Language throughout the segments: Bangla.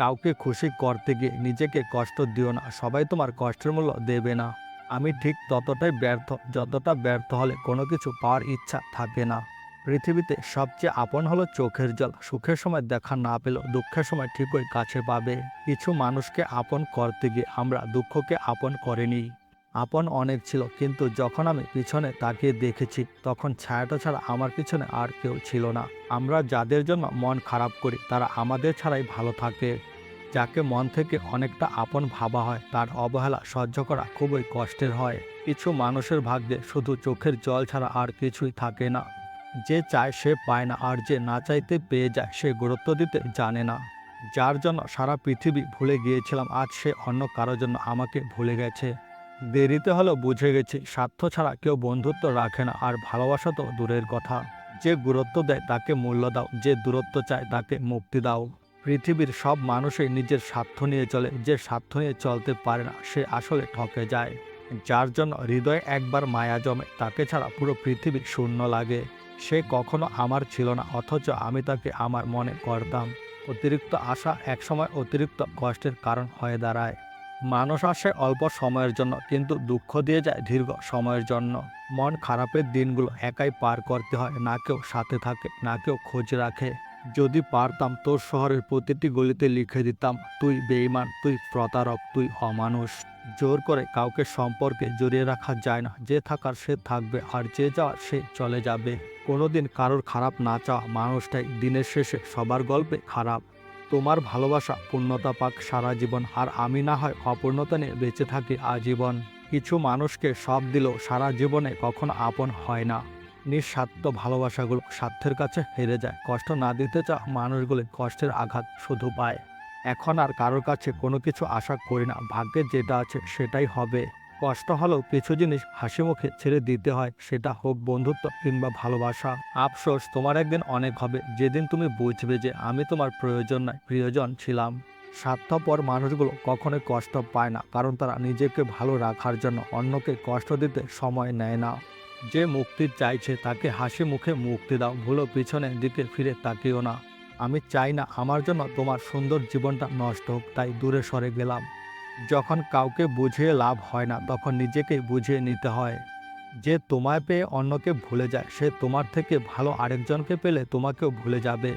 কাউকে খুশি করতে গিয়ে নিজেকে কষ্ট দিও না, সবাই তোমার কষ্টের মূল্য দেবে না। আমি ঠিক ততটাই ব্যর্থ যতটা ব্যর্থ হলে কোনো কিছু পাওয়ার ইচ্ছা থাকে না। পৃথিবীতে সবচেয়ে আপন হলো চোখের জল, সুখের সময় দেখা না পেলেও দুঃখের সময় ঠিকই কাছে পাবে। কিছু মানুষকে আপন করতে গিয়ে আমরা দুঃখকে আপন করে নিই। আপন অনেক ছিল, কিন্তু যখন আমি পিছনে তাকিয়ে দেখেছি তখন ছায়াটা ছাড়া আমার পিছনে আর কেউ ছিল না। আমরা যাদের জন্য মন খারাপ করি তারা আমাদের ছাড়াই ভালো থাকে। যাকে মন থেকে অনেকটা আপন ভাবা হয় তার অবহেলা সহ্য করা খুবই কষ্টের হয়। কিছু মানুষের ভাগ্যে শুধু চোখের জল ছাড়া আর কিছুই থাকে না। যে চায় সে পায় না, আর যে না চাইতে পেয়ে যায় সে গুরুত্ব দিতে জানে না। যার জন্য সারা পৃথিবী ভুলে গিয়েছিলাম আজ সে অন্য কারোর জন্য আমাকে ভুলে গেছে। দেরিতে হলেও বুঝে গেছি স্বার্থ ছাড়া কেউ বন্ধুত্ব রাখে না, আর ভালোবাসা তো দূরের কথা। যে গুরুত্ব দেয় তাকে মূল্য দাও, যে দূরত্ব চায় তাকে মুক্তি দাও। পৃথিবীর সব মানুষই নিজের স্বার্থ নিয়ে চলে, যে স্বার্থ নিয়ে চলতে পারে না সে আসলে ঠকে যায়। যার জন্য হৃদয়ে একবার মায়া জমে তাকে ছাড়া পুরো পৃথিবী শূন্য লাগে। সে কখনো আমার ছিল না, অথচ আমি তাকে আমার মনে করতাম। অতিরিক্ত আশা একসময় অতিরিক্ত কষ্টের কারণ হয়ে দাঁড়ায়। মানুষ আসে অল্প সময়ের জন্য, কিন্তু দুঃখ দিয়ে যায় দীর্ঘ সময়ের জন্য। মন খারাপের দিনগুলো একাই পার করতে হয়, না কেউ সাথে থাকে, না কেউ খোঁজ রাখে। যদি পারতাম তোর শহরের প্রতিটি গলিতে লিখে দিতাম, তুই বেঈমান, তুই প্রতারক, তুই অমানুষ। জোর করে কাউকে সম্পর্কে জড়িয়ে রাখা যায় না, যে থাকার সে থাকবে আর যে যাওয়ার সে চলে যাবে। কোনোদিন কারোর খারাপ না চাওয়া মানুষটাই দিনের শেষে সবার গল্পে খারাপ। তোমার ভালোবাসা পূর্ণতা পাক সারা জীবন, আর আমি না হয় অপূর্ণতা নিয়ে বেঁচে থাকি আজীবন। কিছু মানুষকে সব দিলেও সারা জীবনে কখনো আপন হয় না। নিঃস্বার্থ ভালোবাসাগুলো স্বার্থের কাছে হেরে যায়। কষ্ট না দিতে চাওয়া মানুষগুলো কষ্টের আঘাত শুধু পায়। এখন আর কারোর কাছে কোনো কিছু আশা করি না, ভাগ্যে যেটা আছে সেটাই হবে। কষ্ট হলেও কিছু জিনিস হাসি মুখে ছেড়ে দিতে হয়, সেটা হোক বন্ধুত্ব কিংবা ভালোবাসা। আফসোস তোমার একদিন অনেক হবে, যেদিন তুমি বুঝবে যে আমি তোমার প্রয়োজন নয়, প্রিয়জন ছিলাম। স্বার্থপর মানুষগুলো কখনোই কষ্ট পায় না, কারণ তারা নিজেকে ভালো রাখার জন্য অন্যকে কষ্ট দিতে সময় নেয় না। যে মুক্তি চাইছে তাকে হাসি মুখে মুক্তি দাও, ভুলো পিছনের দিকে ফিরে তাকিও না। আমি চাই না আমার জন্য তোমার সুন্দর জীবনটা নষ্ট হোক, তাই দূরে সরে গেলাম। যখন কাউকে বুঝিয়ে লাভ হয় না তখন নিজেকেই বুঝিয়ে নিতে হয়। যে তোমায় পেয়ে অন্যকে ভুলে যায় সে তোমার থেকে ভালো আরেকজনকে পেলে তোমাকেও ভুলে যাবে।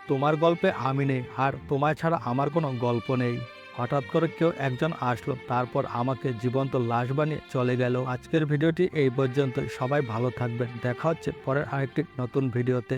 তোমার গল্পে আমি নেই, আর তোমায় ছাড়া আমার কোনো গল্প নেই। হঠাৎ করে কেউ একজন আসলো, তারপর আমাকে জীবন্ত লাশ বানিয়ে চলে গেল। আজকের ভিডিওটি এই পর্যন্ত। সবাই ভালো থাকবেন, দেখা হচ্ছে পরের আরেকটি নতুন ভিডিওতে।